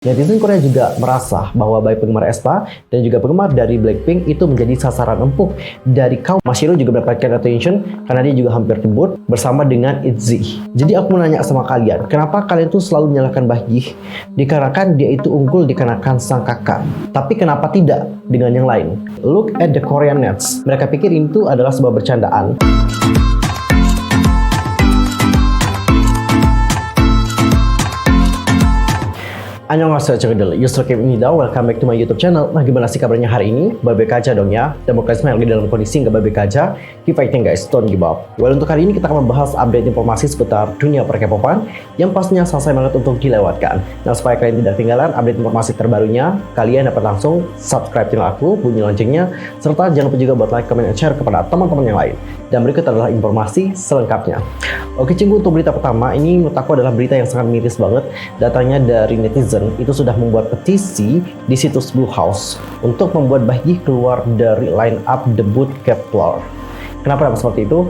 Netizen Korea juga merasa bahwa baik penggemar aespa dan juga penggemar dari Blackpink itu menjadi sasaran empuk dari kaum. Mashiro juga mendapatkan attention karena dia juga hampir debut bersama dengan ITZY. Jadi aku mau nanya sama kalian, kenapa kalian tuh selalu menyalahkan Baekhyun? Dikarenakan dia itu unggul dikarenakan sang kakak. Tapi kenapa tidak dengan yang lain? Look at the Korean nets. Mereka pikir itu adalah sebuah bercandaan. Annyeonghaseyo channel, Yusuf Kim Nida, welcome back to my YouTube channel. Nah, gimana sih kabarnya hari ini? Baik-baik aja dong ya. Dan buat kalian lagi dalam kondisi nggak baik-baik aja, keep fighting guys, don't give up. Well, untuk hari ini kita akan membahas update informasi seputar dunia per-K-popan yang pastinya selesai banget untuk dilewatkan. Nah, supaya kalian tidak ketinggalan update informasi terbarunya, kalian dapat langsung subscribe channel aku, bunyi loncengnya, serta jangan lupa juga buat like, comment, dan share kepada teman-teman yang lain. Dan berikut adalah informasi selengkapnya. Oke, cinggu, untuk berita pertama, ini menurut aku adalah berita yang sangat miris banget. Datangnya dari netizen itu sudah membuat petisi di situs Bluehouse untuk membuat Baekhyun keluar dari line up debut Kep1er. Kenapa seperti itu?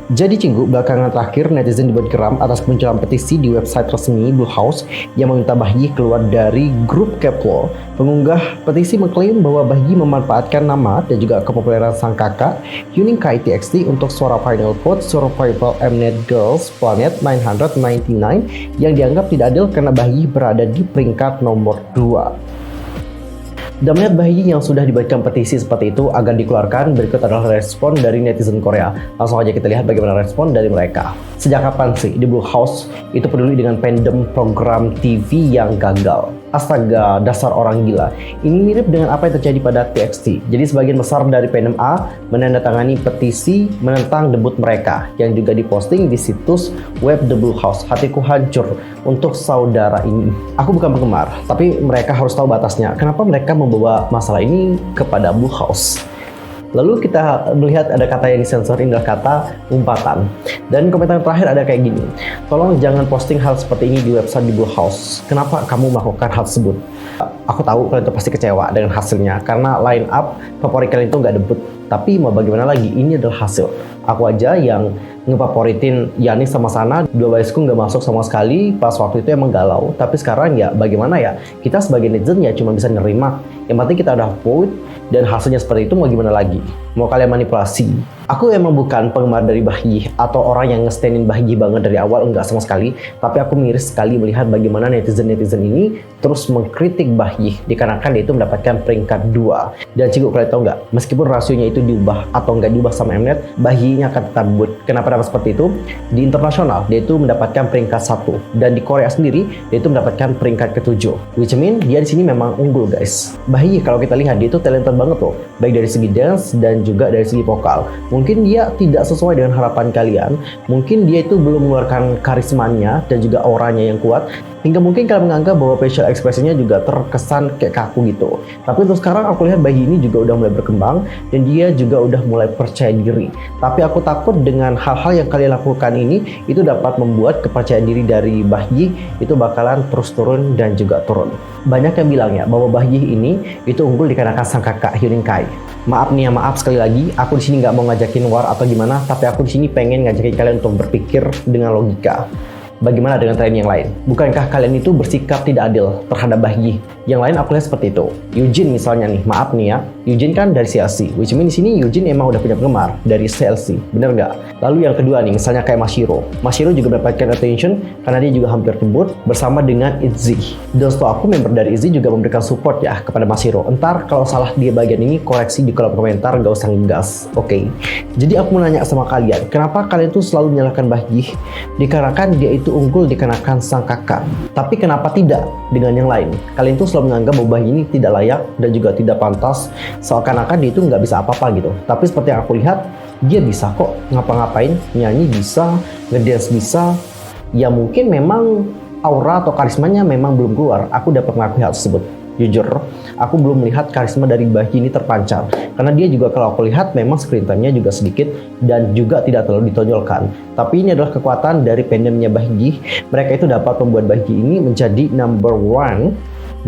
Jadi cinggu, belakangan terakhir netizen dibuat geram atas munculan petisi di website resmi Bluehouse yang meminta Baekhyun keluar dari grup Kep1er. Pengunggah petisi mengklaim bahwa Baekhyun memanfaatkan nama dan juga kepopuleran sang kakak Hyuning Kai TXT untuk suara final vote Survival Mnet Girls Planet 999 yang dianggap tidak adil karena Baekhyun berada di peringkat nomor 2. Dan melihat Baekhyun yang sudah dibagikan petisi seperti itu agar dikeluarkan, berikut adalah respon dari netizen Korea. Langsung aja kita lihat bagaimana respon dari mereka. Sejak kapan sih di Bluehouse itu peduli dengan fandom program TV yang gagal? Astaga, dasar orang gila. Ini mirip dengan apa yang terjadi pada TXT. Jadi sebagian besar dari fandom A menandatangani petisi menentang debut mereka yang juga diposting di situs web The Bluehouse. Hatiku hancur untuk saudara ini. Aku bukan penggemar, tapi mereka harus tahu batasnya. Kenapa mereka membawa masalah ini kepada Bluehouse? Lalu kita melihat ada kata yang disensor, ini adalah kata umpatan. Dan komentar terakhir ada kayak gini, tolong jangan posting hal seperti ini di website di Bluehouse. Kenapa kamu melakukan hal tersebut? Aku tahu kalian itu pasti kecewa dengan hasilnya, karena line up favorit kalian itu nggak debut. Tapi mau bagaimana lagi, ini adalah hasil. Aku aja yang ngefavoritin Yannick sama Sana, dua biasku nggak masuk sama sekali, pas waktu itu emang galau. Tapi sekarang ya bagaimana ya, kita sebagai netizen ya cuma bisa nerima. Yang penting kita udah vote, dan hasilnya seperti itu, mau gimana lagi? Mau kalian manipulasi? Aku emang bukan penggemar dari Baekhyun atau orang yang nge-standin Baekhyun banget dari awal, enggak sama sekali. Tapi aku miris sekali melihat bagaimana netizen-netizen ini terus mengkritik Baekhyun dikarenakan dia itu mendapatkan peringkat 2. Dan cinggu, kalian tahu nggak? Meskipun rasionya itu diubah atau nggak diubah sama Mnet, Baekhyun akan tetap debut. Kenapa dapat seperti itu? Di internasional dia itu mendapatkan peringkat 1, dan di Korea sendiri dia itu mendapatkan peringkat ke-7. Which mean dia di sini memang unggul guys. Baekhyun kalau kita lihat dia itu talented banget loh, baik dari segi dance dan juga dari segi vokal. Mungkin dia tidak sesuai dengan harapan kalian, mungkin dia itu belum mengeluarkan karismanya dan juga auranya yang kuat, hingga mungkin kalian menganggap bahwa facial expressionnya juga terkesan kayak kaku gitu. Tapi untuk sekarang aku lihat Baekhyun ini juga udah mulai berkembang dan dia juga udah mulai percaya diri. Tapi aku takut dengan hal-hal yang kalian lakukan ini itu dapat membuat kepercayaan diri dari Baekhyun itu bakalan terus turun dan juga turun. Banyak yang bilang ya bahwa Baekhyun ini itu unggul dikarenakan sang kakak Hyuning Kai. Maaf nih ya, maaf sekali lagi, aku di sini nggak mau ngajakin war atau gimana, tapi aku di sini pengen ngajakin kalian untuk berpikir dengan logika. Bagaimana dengan tren yang lain? Bukankah kalian itu bersikap tidak adil terhadap Baekhyun? Yang lain aku lihat seperti itu. Eugene misalnya nih, maaf nih ya, Eugene kan dari CLC. Which mean di sini Eugene emang udah punya penggemar dari CLC, bener nggak? Lalu yang kedua nih, misalnya kayak Mashiro. Mashiro juga mendapatkan attention karena dia juga hampir debut bersama dengan ITZY. Dan setahu aku member dari ITZY juga memberikan support ya kepada Mashiro. Entar kalau salah di bagian ini koreksi di kolom komentar, gak usah ngegas. Oke. Jadi aku mau nanya sama kalian, kenapa kalian tuh selalu menyalahkan Baekhyun? Dikarenakan dia itu unggul dikarenakan sang kakak. Tapi kenapa tidak dengan yang lain? Kalian tuh selalu menganggap bahwa Baekhyun ini tidak layak dan juga tidak pantas, seakan-akan dia itu nggak bisa apa-apa gitu. Tapi seperti yang aku lihat, dia bisa kok ngapa-ngapain, nyanyi bisa, ngedance bisa. Ya mungkin memang aura atau karismanya memang belum keluar. Aku dapat mengakui hal tersebut. Jujur, aku belum melihat karisma dari Baekhyun ini terpancar. Karena dia juga kalau aku lihat memang screen time-nya juga sedikit dan juga tidak terlalu ditonjolkan. Tapi ini adalah kekuatan dari fandomnya Baekhyun. Mereka itu dapat membuat Baekhyun ini menjadi number 1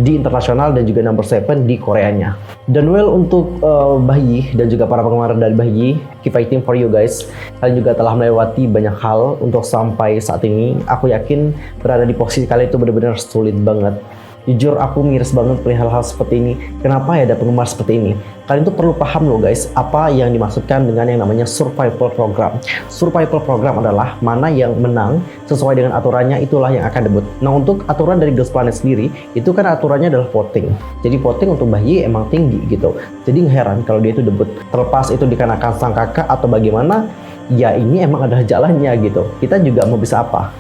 di internasional dan juga number 7 di Koreanya. Dan well, untuk Baekhyun dan juga para penggemar dari Baekhyun, keep fighting for you guys. Kalian juga telah melewati banyak hal untuk sampai saat ini. Aku yakin berada di posisi kalian itu benar-benar sulit banget. Jujur aku miris banget melihat hal-hal seperti ini. Kenapa ya ada penggemar seperti ini? Kalian tuh perlu paham loh guys, apa yang dimaksudkan dengan yang namanya survival program. Survival program adalah mana yang menang sesuai dengan aturannya, itulah yang akan debut. Nah, untuk aturan dari Girls Planet sendiri, itu kan aturannya adalah voting. Jadi voting untuk bayi emang tinggi gitu. Jadi nggak heran kalau dia itu debut. Terlepas itu dikarenakan sang kakak atau bagaimana, ya ini emang adalah jalannya gitu. Kita juga mau bisa apa?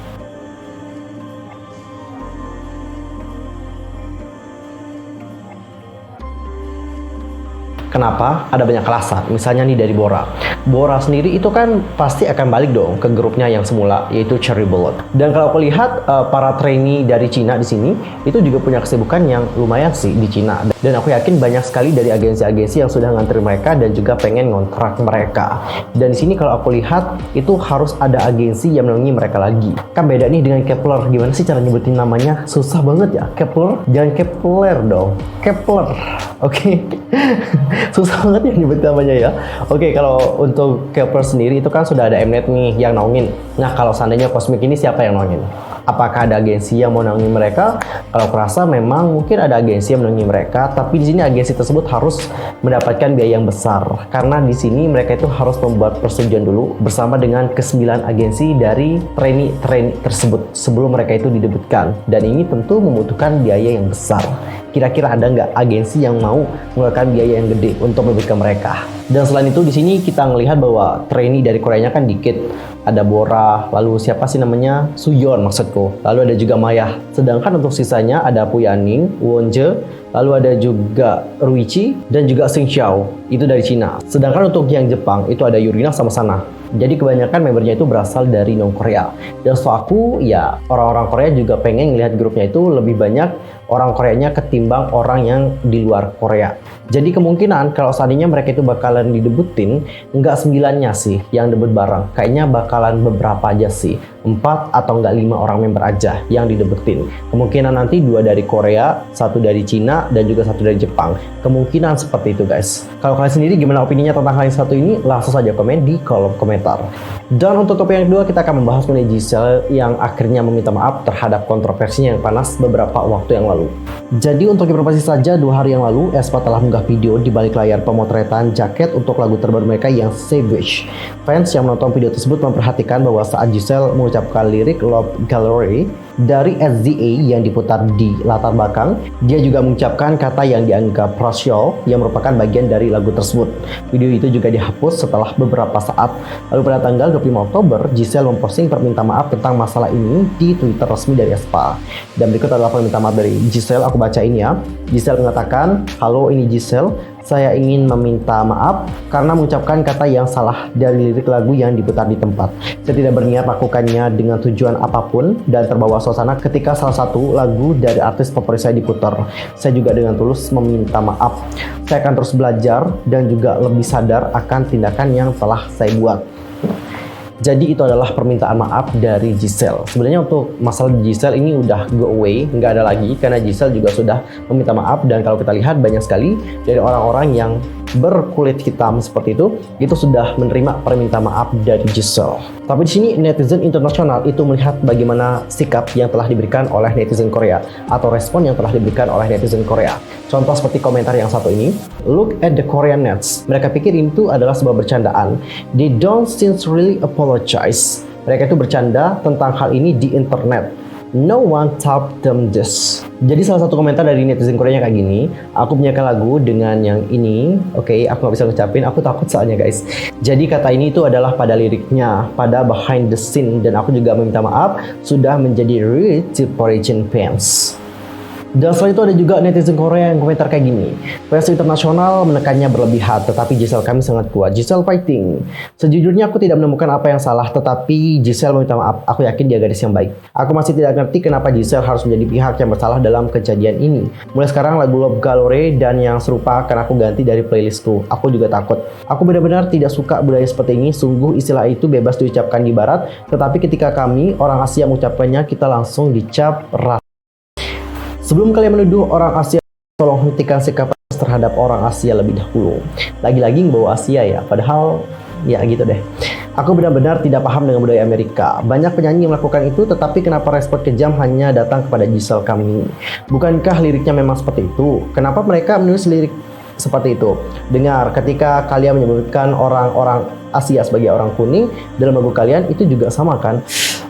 Kenapa? Ada banyak alasan. Misalnya nih dari Bora. Bora sendiri itu kan pasti akan balik dong ke grupnya yang semula, yaitu Cherry Bullet. Dan kalau aku lihat para trainee dari Cina di sini itu juga punya kesibukan yang lumayan sih di Cina. Dan aku yakin banyak sekali dari agensi-agensi yang sudah ngantri mereka dan juga pengen ngontrak mereka. Dan di sini kalau aku lihat itu harus ada agensi yang menaungi mereka lagi. Kan beda nih dengan Kepler. Gimana sih cara nyebutin namanya? Susah banget ya. Kepler, jangan Kepler dong. Kepler. Oke. Susah banget ya nyebut namanya ya. Oke, kalau untuk Kepler sendiri itu kan sudah ada Mnet nih yang naungin. Nah, kalau seandainya Cosmic ini siapa yang naungin? Apakah ada agensi yang mau naungi mereka? Kalau kurasa memang mungkin ada agensi yang menaungi mereka, tapi di sini agensi tersebut harus mendapatkan biaya yang besar karena di sini mereka itu harus membuat persetujuan dulu bersama dengan ke-9 agensi dari trainee tersebut sebelum mereka itu didebutkan, dan ini tentu membutuhkan biaya yang besar. Kira-kira ada nggak agensi yang mau mengeluarkan biaya yang gede untuk mendebutkan mereka? Dan selain itu di sini kita melihat bahwa trainee dari Koreanya kan dikit. Ada Bora, lalu siapa sih namanya? Suyeon maksudku. Lalu ada juga Maya. Sedangkan untuk sisanya ada Puyaning, Wonje, lalu ada juga Ruichi dan juga Sing Xiao. Itu dari Cina. Sedangkan untuk yang Jepang itu ada Yurina sama Sana. Jadi kebanyakan membernya itu berasal dari non-Korea. Dan setahu aku ya orang-orang Korea juga pengen ngelihat grupnya itu lebih banyak orang Koreanya ketimbang orang yang di luar Korea. Jadi kemungkinan kalau seandainya mereka itu bakalan didebutin, nggak 9-nya sih yang debut bareng. Kayaknya bakalan beberapa aja sih. 4 atau nggak 5 orang member aja yang didebutin. Kemungkinan nanti 2 dari Korea, 1 dari Cina, dan juga 1 dari Jepang. Kemungkinan seperti itu guys. Kalau kalian sendiri gimana opininya tentang hal yang satu ini? Langsung saja komen di kolom komentar. Dan untuk topik yang kedua kita akan membahas mengenai Giselle yang akhirnya meminta maaf terhadap kontroversinya yang panas beberapa waktu yang lalu. Jadi untuk informasi saja, 2 hari yang lalu aespa telah mengunggah video di balik layar pemotretan jaket untuk lagu terbaru mereka yang Savage. Fans yang menonton video tersebut memperhatikan bahwa saat Giselle mengucapkan lirik Love Gallery dari SZA yang diputar di latar belakang, dia juga mengucapkan kata yang dianggap racial yang merupakan bagian dari lagu tersebut. Video itu juga dihapus setelah beberapa saat. Lalu pada tanggal 25 Oktober, Giselle memposting permintaan maaf tentang masalah ini di Twitter resmi dari aespa. Dan berikut adalah permintaan maaf dari Giselle, aku bacain ya. Giselle mengatakan, "Halo, ini Giselle. Saya ingin meminta maaf karena mengucapkan kata yang salah dari lirik lagu yang diputar di tempat. Saya tidak berniat melakukannya dengan tujuan apapun dan terbawa suasana ketika salah satu lagu dari artis favorit saya diputar. Saya juga dengan tulus meminta maaf. Saya akan terus belajar dan juga lebih sadar akan tindakan yang telah saya buat." Jadi itu adalah permintaan maaf dari Giselle. Sebenarnya untuk masalah Giselle ini udah go away, nggak ada lagi karena Giselle juga sudah meminta maaf. Dan kalau kita lihat banyak sekali dari orang-orang yang berkulit hitam seperti itu sudah menerima permintaan maaf dari Giselle. Tapi di sini netizen internasional itu melihat bagaimana sikap yang telah diberikan oleh netizen Korea atau respon yang telah diberikan oleh netizen Korea. Contoh seperti komentar yang satu ini, "Look at the Korean nets. Mereka pikir itu adalah sebuah bercandaan. They don't sincerely apologize." Mereka itu bercanda tentang hal ini di internet. "No one taught them this." Jadi salah satu komentar dari netizen Korea kayak gini, "Aku menyanyikan lagu dengan yang ini." Oke, aku nggak bisa ngucapin, aku takut soalnya guys. Jadi kata ini itu adalah pada liriknya, pada behind the scene, dan aku juga meminta maaf sudah menjadi rude to Parisian fans. Dan setelah itu ada juga netizen Korea yang komentar kayak gini, "Fans internasional menekannya berlebihan, tetapi Giselle kami sangat kuat. Giselle fighting. Sejujurnya aku tidak menemukan apa yang salah, tetapi Giselle meminta maaf. Aku yakin dia gadis yang baik. Aku masih tidak ngerti kenapa Giselle harus menjadi pihak yang bersalah dalam kejadian ini. Mulai sekarang lagu Love Gallery dan yang serupa akan aku ganti dari playlistku. Aku juga takut. Aku benar-benar tidak suka budaya seperti ini. Sungguh istilah itu bebas diucapkan di barat, tetapi ketika kami orang Asia mengucapkannya, kita langsung dicap ras. Sebelum kalian menuduh orang Asia, tolong hentikan sikap terhadap orang Asia lebih dahulu." Lagi-lagi bawa Asia ya, padahal ya gitu deh. Aku benar-benar tidak paham dengan budaya Amerika. Banyak penyanyi yang melakukan itu, tetapi kenapa respon kejam hanya datang kepada Giselle kami? Bukankah liriknya memang seperti itu? Kenapa mereka menulis lirik seperti itu? Dengar, ketika kalian menyebutkan orang-orang Asia sebagai orang kuning dalam lagu kalian, itu juga sama kan?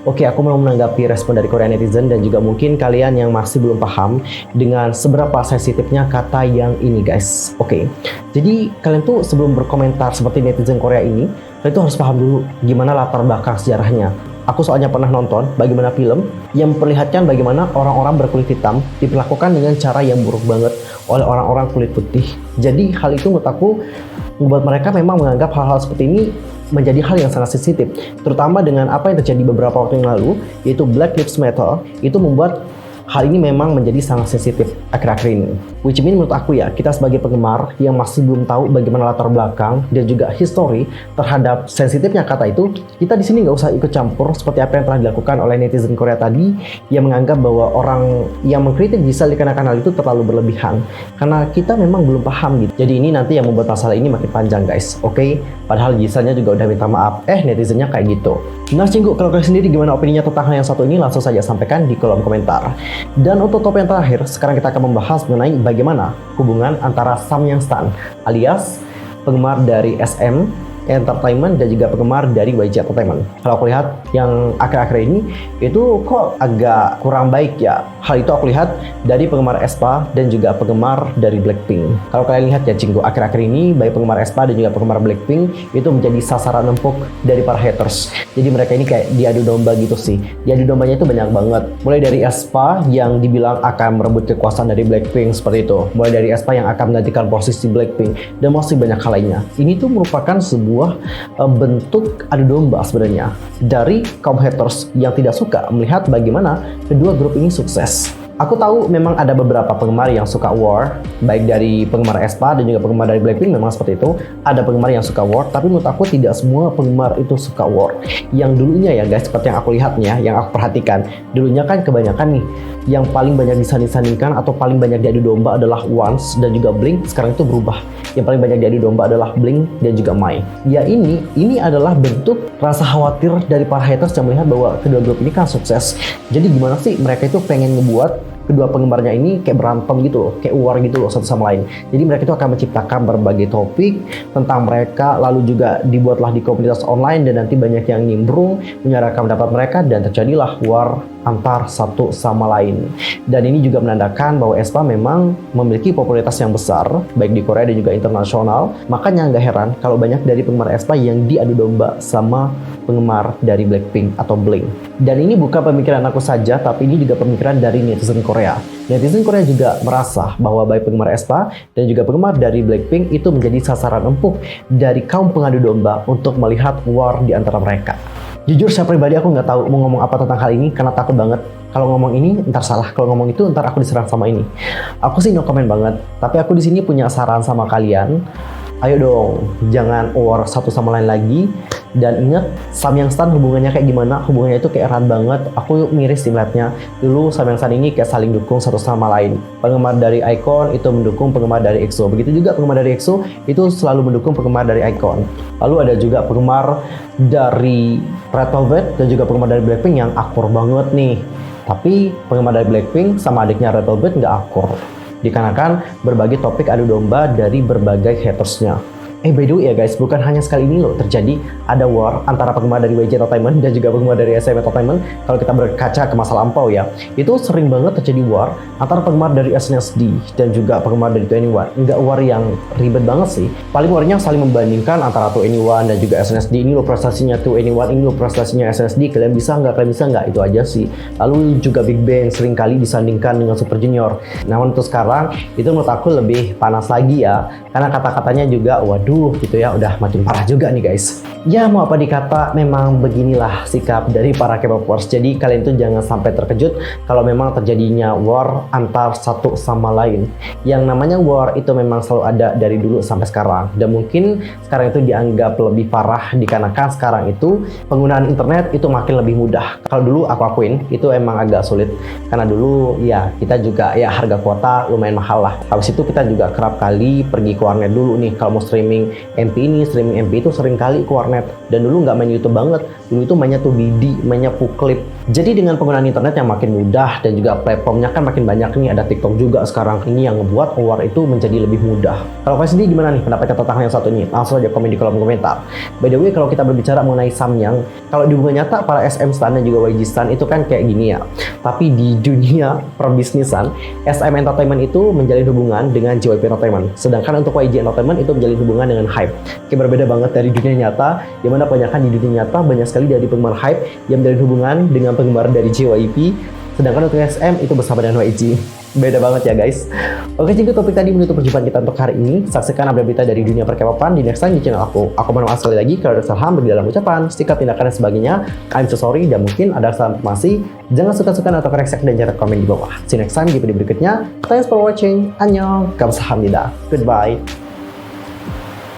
Oke, aku mau menanggapi respon dari Korea netizen dan juga mungkin kalian yang masih belum paham dengan seberapa sensitifnya kata yang ini guys. Oke, jadi kalian tuh sebelum berkomentar seperti netizen Korea ini, kalian tuh harus paham dulu gimana latar belakang sejarahnya. Aku soalnya pernah nonton bagaimana film yang memperlihatkan bagaimana orang-orang berkulit hitam diperlakukan dengan cara yang buruk banget oleh orang-orang kulit putih. Jadi hal itu menurut aku membuat mereka memang menganggap hal-hal seperti ini menjadi hal yang sangat sensitif, terutama dengan apa yang terjadi beberapa waktu yang lalu, yaitu Black Lives Matter. Itu membuat hal ini memang menjadi sangat sensitif akhir-akhir ini. Which mean menurut aku ya, kita sebagai penggemar yang masih belum tahu bagaimana latar belakang dan juga history terhadap sensitifnya kata itu, kita di sini nggak usah ikut campur seperti apa yang telah dilakukan oleh netizen Korea tadi yang menganggap bahwa orang yang mengkritik Giselle dikarenakan hal itu terlalu berlebihan. Karena kita memang belum paham gitu. Jadi ini nanti yang membuat masalah ini makin panjang guys. Oke? Padahal Giselle-nya juga udah minta maaf. Netizennya kayak gitu. Nah Cinggu, kalau kalian sendiri gimana opininya tentang hal yang satu ini? Langsung saja sampaikan di kolom komentar. Dan untuk topik yang terakhir, sekarang kita akan membahas mengenai bagaimana hubungan antara Samyang Stan alias penggemar dari SM Entertainment dan juga penggemar dari YG Entertainment. Kalau aku lihat yang akhir-akhir ini itu kok agak kurang baik ya. Hal itu aku lihat dari penggemar aespa dan juga penggemar dari Blackpink. Kalau kalian lihat ya Cinggu, akhir-akhir ini baik penggemar aespa dan juga penggemar Blackpink itu menjadi sasaran empuk dari para haters. Jadi mereka ini kayak diadu domba gitu sih. Diadu dombanya itu banyak banget. Mulai dari aespa yang dibilang akan merebut kekuasaan dari Blackpink seperti itu. Mulai dari aespa yang akan menggantikan posisi Blackpink dan masih banyak hal lainnya. Ini tuh merupakan sebuah bentuk adu domba sebenarnya dari kaum haters yang tidak suka melihat bagaimana kedua grup ini sukses. Aku tahu memang ada beberapa penggemar yang suka war, baik dari penggemar aespa dan juga penggemar dari Blackpink memang seperti itu. Ada penggemar yang suka war, tapi menurut aku tidak semua penggemar itu suka war. Yang dulunya ya guys, seperti yang aku lihatnya, yang aku perhatikan, dulunya kan kebanyakan nih, yang paling banyak disanding-sandingkan atau paling banyak diadu domba adalah Once dan juga Blink. Sekarang itu berubah. Yang paling banyak diadu domba adalah Blink dan juga My. Ya ini adalah bentuk rasa khawatir dari para haters yang melihat bahwa kedua grup ini kan sukses. Jadi gimana sih mereka itu pengen ngebuat kedua penggemarnya ini kayak berantem gitu loh, kayak war gitu loh satu sama lain. Jadi mereka itu akan menciptakan berbagai topik tentang mereka, lalu juga dibuatlah di komunitas online dan nanti banyak yang nimbrung menyuarakan pendapat mereka dan terjadilah war antar satu sama lain. Dan ini juga menandakan bahwa aespa memang memiliki popularitas yang besar baik di Korea dan juga internasional. Makanya nggak heran kalau banyak dari penggemar aespa yang diadu domba sama penggemar dari Blackpink atau Blink. Dan ini bukan pemikiran aku saja, tapi ini juga pemikiran dari netizen Korea. Netizen Korea juga merasa bahwa baik penggemar aespa dan juga penggemar dari Blackpink itu menjadi sasaran empuk dari kaum pengadu domba untuk melihat war di antara mereka. Jujur saya pribadi aku nggak tahu mau ngomong apa tentang hal ini karena takut banget. Kalau ngomong ini ntar salah, kalau ngomong itu ntar aku diserang sama ini. Aku sih no comment banget, tapi aku di sini punya saran sama kalian. Ayo dong, jangan war satu sama lain lagi. Dan ingat, Samyang Stan hubungannya kayak gimana? Hubungannya itu kayak erat banget. Aku miris sih melihatnya. Dulu Samyang Stan ini kayak saling dukung satu sama lain. Penggemar dari iKON itu mendukung penggemar dari EXO. Begitu juga penggemar dari EXO itu selalu mendukung penggemar dari iKON. Lalu ada juga penggemar dari Red Velvet dan juga penggemar dari Blackpink yang akur banget nih. Tapi penggemar dari Blackpink sama adiknya Red Velvet nggak akur. Dikarenakan berbagai topik adu domba dari berbagai hatersnya. By the way ya guys, bukan hanya sekali ini loh terjadi ada war antara penggemar dari YG Entertainment dan juga penggemar dari SM Entertainment. Kalau kita berkaca ke masa lampau ya, itu sering banget terjadi war antara penggemar dari SNSD dan juga penggemar dari 2NE1. Nggak war yang ribet banget sih, paling warnya saling membandingkan antara 2NE1 dan juga SNSD. Ini loh prestasinya 2NE1, ini loh prestasinya SNSD, kalian bisa nggak, itu aja sih. Lalu juga Big Bang sering kali disandingkan dengan Super Junior. Namun untuk sekarang itu menurut aku lebih panas lagi ya, karena kata-katanya juga waduh gitu ya, udah makin parah juga nih guys. Ya mau apa dikata, memang beginilah sikap dari para K-popers. Jadi kalian tuh jangan sampai terkejut kalau memang terjadinya war antar satu sama lain. Yang namanya war itu memang selalu ada dari dulu sampai sekarang. Dan mungkin sekarang itu dianggap lebih parah dikarenakan sekarang itu penggunaan internet itu makin lebih mudah. Kalau dulu aku akuin itu emang agak sulit. Karena dulu ya kita juga ya harga kuota lumayan mahal lah. Habis itu kita juga kerap kali pergi ke warnet dulu nih kalau mau streaming streaming MP ini, streaming MP itu sering kali ke warnet. Dan dulu nggak main YouTube banget, dulu itu mainnya tuh Bidi, mainnya Puklip. Jadi dengan penggunaan internet yang makin mudah dan juga platformnya kan makin banyak nih, ada TikTok juga sekarang ini yang ngebuat war itu menjadi lebih mudah. Kalau kalian sendiri gimana nih pendapatnya tentang hal yang satu ini? Langsung aja komen di kolom komentar. By the way, kalau kita berbicara mengenai Samyang, kalau di dunia nyata para SM Stan dan juga YG Stan itu kan kayak gini ya. Tapi di dunia perbisnisan, SM Entertainment itu menjalin hubungan dengan JYP Entertainment. Sedangkan untuk YG Entertainment itu menjalin hubungan dengan Hype. Kayak berbeda banget dari dunia nyata, di mana kebanyakan di dunia nyata banyak sekali dari penggemar Hype yang menjalin hubungan dengan penggemar dari JYP. Sedangkan untuk SM itu bersama dengan YG. Beda banget ya guys. Oke, jadi topik tadi menutup perjumpaan kita untuk hari ini. Saksikan update berita dari dunia per-K-popan di next time di channel aku. Aku mohon maaf sekali lagi kalau ada kesalahan di dalam ucapan, sikap, tindakan, dan sebagainya. I'm so sorry, dan mungkin ada kesalahan informasi. Jangan suka-suka atau koreksi dan jangan komen di bawah. See you next time di video berikutnya. Thanks for watching. Annyeong. Kamsahamnida. Goodbye.